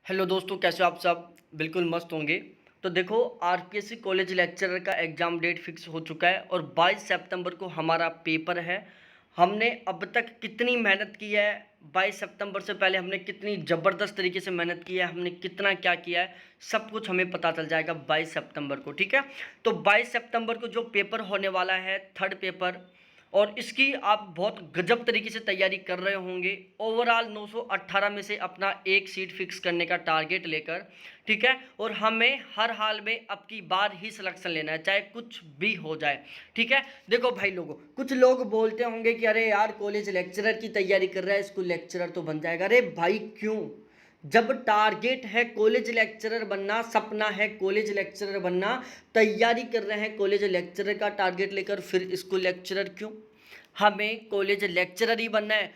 Hello दोस्तों, कैसे हो आप सब? बिल्कुल मस्त होंगे। तो देखो, आरपीएससी कॉलेज लेक्चरर का एग्ज़ाम डेट फिक्स हो चुका है और 22 सितंबर को हमारा पेपर है। हमने अब तक कितनी मेहनत की है, 22 सितंबर से पहले हमने कितनी ज़बरदस्त तरीके से मेहनत की है, हमने कितना क्या किया है, सब कुछ हमें पता चल जाएगा 22 सितंबर को। ठीक है, तो 22 सितंबर को जो पेपर होने वाला है, थर्ड पेपर, और इसकी आप बहुत गजब तरीके से तैयारी कर रहे होंगे। ओवरऑल 918 में से अपना एक सीट फिक्स करने का टारगेट लेकर, ठीक है, और हमें हर हाल में अब की बार ही सिलेक्शन लेना है, चाहे कुछ भी हो जाए। ठीक है, देखो भाई लोगों, कुछ लोग बोलते होंगे कि अरे यार, कॉलेज लेक्चरर की तैयारी कर रहा है, स्कूल लेक्चरर तो बन जाएगा। अरे भाई क्यों? जब टारगेट है कॉलेज लेक्चरर बनना, सपना है कॉलेज लेक्चरर बनना, तैयारी कर रहे हैं कॉलेज लेक्चरर का टारगेट लेकर, फिर स्कूल लेक्चरर क्यों? हमें कॉलेज लेक्चरर ही बनना है।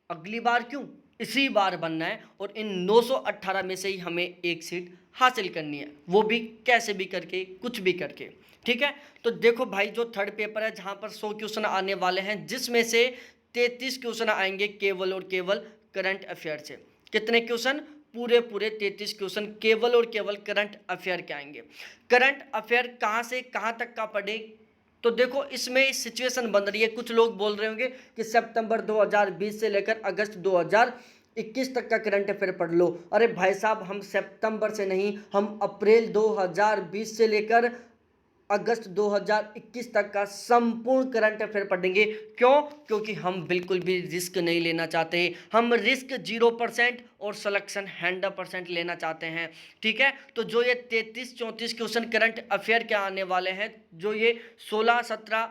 अगली बार क्यों, इसी बार बनना है, और इन 918 में से ही हमें एक सीट हासिल करनी है, वो भी कैसे भी करके, कुछ भी करके। ठीक है, तो देखो भाई, जो थर्ड पेपर है जहां पर 100 क्वेश्चन आने वाले हैं, जिसमें से 33 क्वेश्चन आएंगे केवल और केवल करंट अफेयर से। कितने क्वेश्चन? पूरे पूरे 33 क्वेश्चन केवल और केवल करंट अफेयर के आएंगे। करंट अफेयर कहाँ से कहाँ तक का पढ़े? तो देखो, इसमें सिचुएशन बन रही है। कुछ लोग बोल रहे होंगे कि सितंबर 2020 से लेकर अगस्त 2021 तक का करंट अफेयर पढ़ लो। अरे भाई साहब, हम सितंबर से नहीं, हम अप्रैल 2020 से लेकर अगस्त 2021 तक का संपूर्ण करंट अफेयर पढ़ेंगे। क्यों? क्योंकि हम बिल्कुल भी रिस्क नहीं लेना चाहते। हम रिस्क 0% और सिलेक्शन 100% लेना चाहते हैं। ठीक है, तो जो ये 33-34 क्वेश्चन करंट अफेयर के आने वाले हैं, जो ये 16-17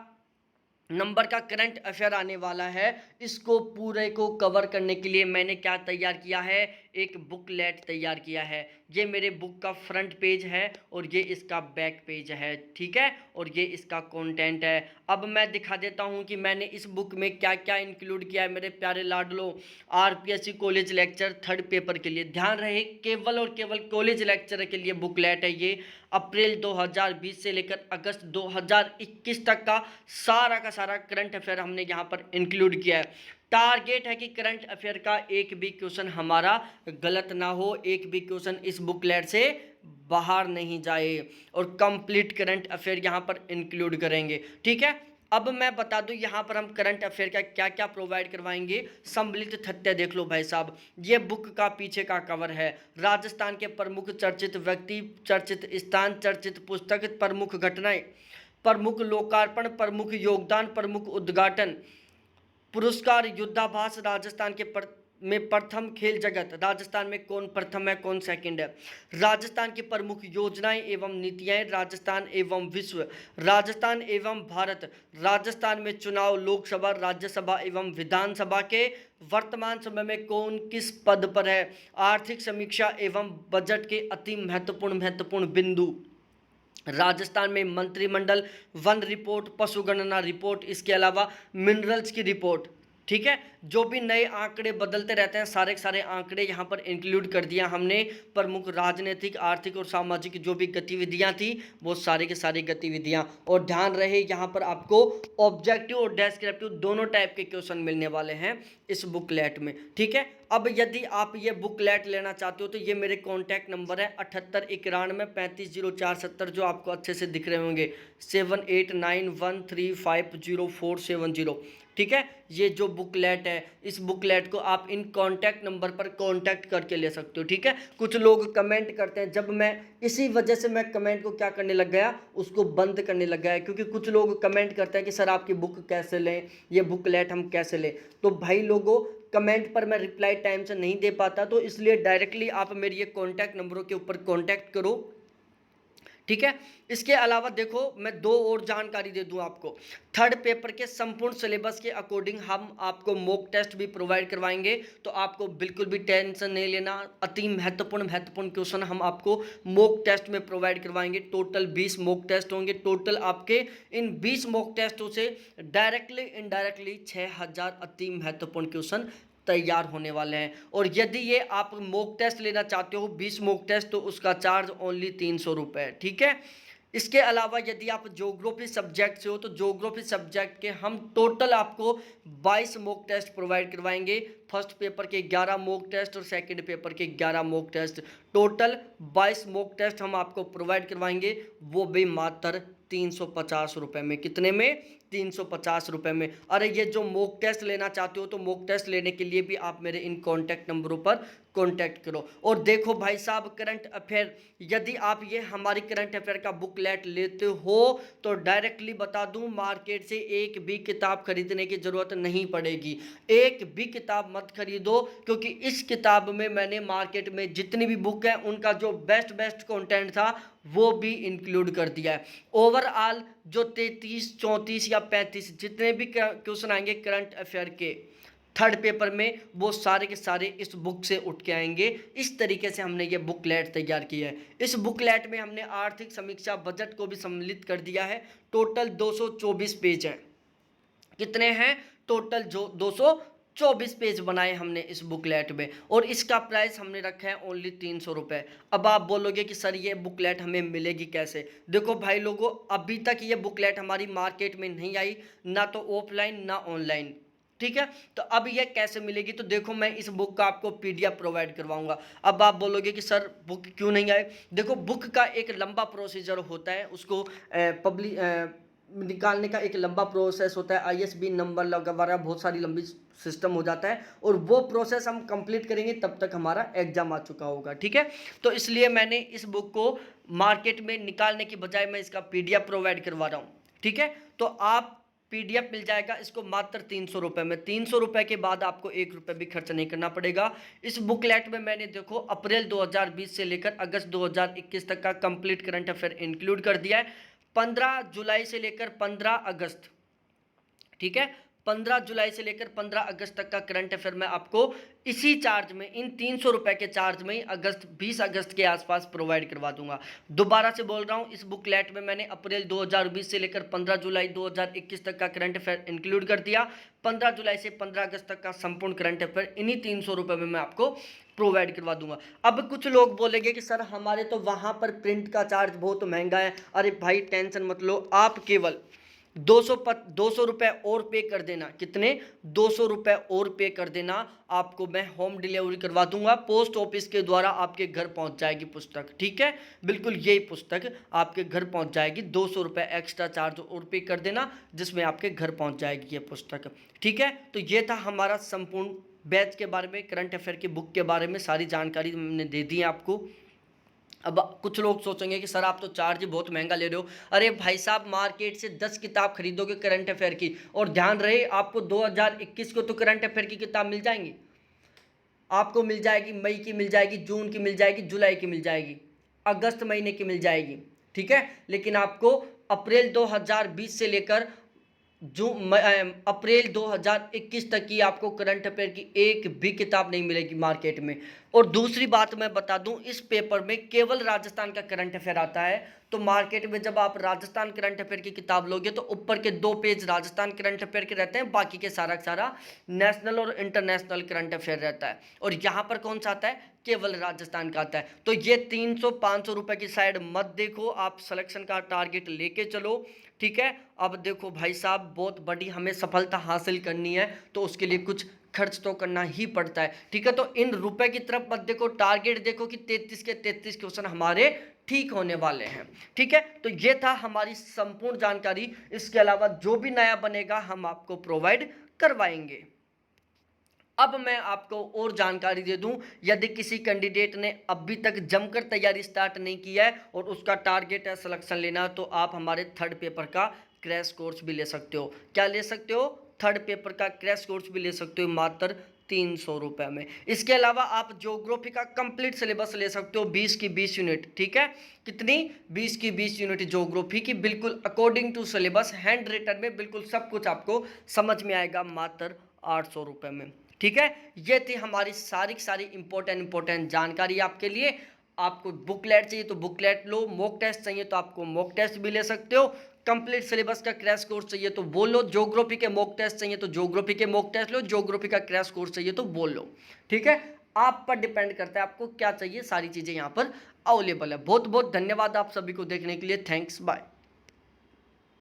नंबर का करंट अफेयर आने वाला है, इसको पूरे को कवर करने के लिए मैंने क्या तैयार किया है? एक बुकलेट तैयार किया है। ये मेरे बुक का फ्रंट पेज है और ये इसका बैक पेज है। ठीक है, और ये इसका कंटेंट है। अब मैं दिखा देता हूँ कि मैंने इस बुक में क्या क्या इंक्लूड किया है मेरे प्यारे लाडलो। RPSC college lecture third paper के लिए, ध्यान रहे, केवल और केवल कॉलेज लेक्चर के लिए बुकलेट है ये। अप्रैल 2020 से लेकर अगस्त 2021 तक का सारा करंट अफेयर हमने यहाँ पर इंक्लूड किया है। टारगेट है कि करंट अफेयर का एक भी क्वेश्चन हमारा गलत ना हो, एक भी क्वेश्चन इस बुकलेट से बाहर नहीं जाए, और कंप्लीट करंट अफेयर यहाँ पर इंक्लूड करेंगे। ठीक है, अब मैं बता दूं यहाँ पर हम करंट अफेयर का क्या क्या प्रोवाइड करवाएंगे। सम्मिलित तथ्य देख लो भाई साहब, ये बुक का पीछे का कवर है। राजस्थान के प्रमुख चर्चित व्यक्ति, चर्चित स्थान, चर्चित पुस्तक, प्रमुख घटनाएं, प्रमुख लोकार्पण, प्रमुख योगदान, प्रमुख उद्घाटन, पुरस्कार, युद्धाभास, राजस्थान के में प्रथम खेल जगत, राजस्थान में कौन प्रथम है कौन सेकंड है, राजस्थान की प्रमुख योजनाएं एवं नीतियां, राजस्थान एवं विश्व, राजस्थान एवं भारत, राजस्थान में चुनाव, लोकसभा, राज्यसभा एवं विधानसभा के वर्तमान समय में कौन किस पद पर है, आर्थिक समीक्षा एवं बजट के अति महत्वपूर्ण बिंदु, राजस्थान में मंत्रिमंडल, वन रिपोर्ट, पशु गणना रिपोर्ट, इसके अलावा मिनरल्स की रिपोर्ट। ठीक है, जो भी नए आंकड़े बदलते रहते हैं, सारे के सारे आंकड़े यहाँ पर इंक्लूड कर दिया हमने। प्रमुख राजनीतिक, आर्थिक और सामाजिक जो भी गतिविधियाँ थी, वो सारी की सारी गतिविधियाँ। और ध्यान रहे, यहाँ पर आपको ऑब्जेक्टिव और डेस्क्रिप्टिव दोनों टाइप के क्वेश्चन मिलने वाले हैं इस बुकलेट में। ठीक है, अब यदि आप ये बुकलेट लेना चाहते हो तो ये मेरे कॉन्टैक्ट नंबर है 7891350470, जो आपको अच्छे से दिख रहे होंगे, 7891350470। ठीक है, ये जो बुकलेट है, इस बुकलेट को आप इन कॉन्टैक्ट नंबर पर कॉन्टैक्ट करके ले सकते हो। ठीक है, कुछ लोग कमेंट करते हैं, जब मैं इसी वजह से मैं कमेंट को क्या करने लग गया, उसको बंद करने लग गया, क्योंकि कुछ लोग कमेंट करते हैं कि सर आपकी बुक कैसे लें, ये बुकलेट हम कैसे लें। तो भाई लोगों, कमेंट पर मैं रिप्लाई टाइम से नहीं दे पाता, तो इसलिए डायरेक्टली आप मेरे ये कॉन्टैक्ट नंबरों के ऊपर कॉन्टैक्ट करो। ठीक है, इसके अलावा देखो, मैं दो और जानकारी दे दूं आपको। थर्ड पेपर के संपूर्ण सिलेबस के अकॉर्डिंग हम आपको मॉक टेस्ट भी प्रोवाइड करवाएंगे, तो आपको बिल्कुल भी टेंशन नहीं लेना। अति महत्वपूर्ण क्वेश्चन हम आपको मॉक टेस्ट में प्रोवाइड करवाएंगे। टोटल 20 मॉक टेस्ट होंगे। टोटल आपके इन 20 मॉक टेस्टों से डायरेक्टली इनडायरेक्टली 6000 अति महत्वपूर्ण क्वेश्चन तैयार होने वाले हैं। और यदि ये आप मॉक टेस्ट लेना चाहते हो 20 मॉक टेस्ट, तो उसका चार्ज ओनली 300 रुपये है। ठीक है, इसके अलावा यदि आप ज्योग्राफी सब्जेक्ट से हो तो ज्योग्राफी सब्जेक्ट के हम टोटल आपको 22 मॉक टेस्ट प्रोवाइड करवाएंगे। फर्स्ट पेपर के 11 मॉक टेस्ट और सेकंड पेपर के 11 mock test, total 22 mock test हम आपको प्रोवाइड करवाएंगे, वो भी मात्र 350 रुपये में। कितने में? 350 रुपये में। अरे ये जो मॉक टेस्ट लेना चाहते हो तो मॉक टेस्ट लेने के लिए भी आप मेरे इन कॉन्टैक्ट नंबरों पर कॉन्टैक्ट करो। और देखो भाई साहब, करंट अफेयर, यदि आप ये हमारी करंट अफेयर का बुकलेट लेते हो तो डायरेक्टली बता दूं, मार्केट से एक भी किताब खरीदने की ज़रूरत नहीं पड़ेगी। एक भी किताब मत खरीदो, क्योंकि इस किताब में मैंने मार्केट में जितनी भी बुक है उनका जो बेस्ट कंटेंट था वो भी इंक्लूड कर दिया है। ओवरऑल जो 33, 34 या 35 जितने भी क्वेश्चन आएंगे करंट अफेयर के थर्ड पेपर में, वो सारे के सारे इस बुक से उठ के आएंगे। इस तरीके से हमने ये बुकलेट तैयार किया है। इस बुकलेट में हमने आर्थिक समीक्षा बजट को भी सम्मिलित कर दिया है। टोटल 224 पेज हैं। कितने हैं? टोटल जो 224 पेज बनाए हमने इस बुकलेट में, और इसका प्राइस हमने रखा है ओनली 300 रुपये। अब आप बोलोगे कि सर ये बुकलेट हमें मिलेगी कैसे? देखो भाई लोगों, अभी तक ये बुकलेट हमारी मार्केट में नहीं आई, ना तो ऑफलाइन ना ऑनलाइन, ठीक है। तो अब ये कैसे मिलेगी? तो देखो, मैं इस बुक का आपको पीडीएफ प्रोवाइड करवाऊंगा। अब आप बोलोगे कि सर बुक क्यों नहीं आए? देखो, बुक का एक लंबा प्रोसीजर होता है, उसको निकालने का एक लंबा प्रोसेस होता है, आईएसबी नंबर वगैरह बहुत सारी लंबी सिस्टम हो जाता है, और वो प्रोसेस हम कंप्लीट करेंगे तब तक हमारा एग्जाम आ चुका होगा, ठीक है। तो इसलिए मैंने इस बुक को मार्केट में निकालने की बजाय मैं इसका पीडीएफ प्रोवाइड करवा रहा हूँ, ठीक है। तो आप पीडीएफ मिल जाएगा इसको मात्र 300 रुपये में। 300 रुपये के बाद आपको 1 रुपये भी खर्च नहीं करना पड़ेगा। इस बुकलेट में मैंने देखो अप्रैल 2020 से लेकर अगस्त 2021 तक का कंप्लीट करंट अफेयर इंक्लूड कर दिया है। 15 जुलाई से लेकर 15 अगस्त, ठीक है, 15 जुलाई से लेकर 15 अगस्त तक का करंट अफेयर मैं आपको इसी चार्ज में, इन 300 रुपये के चार्ज में ही 20 अगस्त के आसपास प्रोवाइड करवा दूंगा। दोबारा से बोल रहा हूं, इस बुकलेट में मैंने अप्रैल 2020 से लेकर 15 जुलाई 2021 तक का करंट अफेयर इंक्लूड कर दिया। 15 जुलाई से 15 अगस्त तक का संपूर्ण करंट अफेयर इन्हीं 300 रुपये में मैं आपको प्रोवाइड करवा दूंगा। अब कुछ लोग बोलेंगे कि सर हमारे तो वहाँ पर प्रिंट का चार्ज बहुत महंगा है। अरे भाई टेंशन मत लो, आप केवल 200 रुपये और पे कर देना। कितने? 200 रुपये और पे कर देना, आपको मैं होम डिलीवरी करवा दूंगा। पोस्ट ऑफिस के द्वारा आपके घर पहुंच जाएगी पुस्तक, ठीक है। बिल्कुल यही पुस्तक आपके घर पहुंच जाएगी। 200 रुपये एक्स्ट्रा चार्ज और पे कर देना, जिसमें आपके घर पहुंच जाएगी ये पुस्तक, ठीक है। तो ये था हमारा संपूर्ण बैच के बारे में, करंट अफेयर की बुक के बारे में सारी जानकारी हमने दे दी है आपको। अब कुछ लोग सोचेंगे कि सर आप तो चार्ज बहुत महंगा ले रहे हो। अरे भाई साहब, मार्केट से 10 किताब खरीदोगे करंट अफेयर की, और ध्यान रहे आपको 2021 को तो करंट अफेयर की किताब मिल जाएंगी। आपको मिल जाएगी मई की, मिल जाएगी जून की, मिल जाएगी जुलाई की, मिल जाएगी अगस्त महीने की, मिल जाएगी, ठीक है। लेकिन आपको अप्रैल 2020 से लेकर अप्रैल 2021 तक की आपको करंट अफेयर की एक भी किताब नहीं मिलेगी मार्केट में। और दूसरी बात मैं बता दूं, इस पेपर में केवल राजस्थान का करंट अफेयर आता है। तो मार्केट में जब आप राजस्थान करंट अफेयर की किताब लोगे तो ऊपर के 2 पेज राजस्थान करंट अफेयर के रहते हैं, बाकी के सारा नेशनल और इंटरनेशनल करंट अफेयर रहता है। और यहाँ पर कौन सा आता है? केवल राजस्थान का आता है। तो ये 300-500 रुपये की साइड मत देखो, आप सिलेक्शन का टारगेट लेके चलो, ठीक है। अब देखो भाई साहब, बहुत बड़ी हमें सफलता हासिल करनी है तो उसके लिए कुछ खर्च तो करना ही पड़ता है, ठीक है। तो इन रुपए की तरफ मत देखो, टारगेट देखो कि 33 के 33 क्वेश्चन हमारे ठीक होने वाले हैं, ठीक है। तो ये था हमारी संपूर्ण जानकारी। इसके अलावा जो भी नया बनेगा हम आपको प्रोवाइड करवाएंगे। अब मैं आपको और जानकारी दे दूं, यदि किसी कैंडिडेट ने अभी तक जमकर तैयारी स्टार्ट नहीं किया है और उसका टारगेट है सिलेक्शन लेना, तो आप हमारे थर्ड पेपर का क्रैश कोर्स भी ले सकते हो। क्या ले सकते हो? थर्ड पेपर का क्रैश कोर्स भी ले सकते हो मात्र 300 रुपये में। इसके अलावा आप ज्योग्राफी का कंप्लीट सिलेबस ले सकते हो, 20 की 20 यूनिट, ठीक है। कितनी? 20 की 20 यूनिट ज्योग्राफी की, बिल्कुल according to syllabus, handwritten में, बिल्कुल सब कुछ आपको समझ में आएगा मात्र 800 रुपये में, ठीक है। ये थी हमारी सारी इंपॉर्टेंट जानकारी आपके लिए। आपको बुकलेट चाहिए तो बुकलेट लो, मॉक टेस्ट चाहिए तो आपको मॉक टेस्ट भी ले सकते हो, कंप्लीट सिलेबस का क्रैश कोर्स चाहिए तो वो लो, ज्योग्राफी के मॉक टेस्ट चाहिए तो ज्योग्राफी के मॉक टेस्ट लो, ज्योग्राफी का क्रैश कोर्स चाहिए तो वो लो, ठीक है। आप पर डिपेंड करता है आपको क्या चाहिए, सारी चीज़ें यहाँ पर अवेलेबल है। बहुत बहुत धन्यवाद आप सभी को देखने के लिए। Thanks, bye.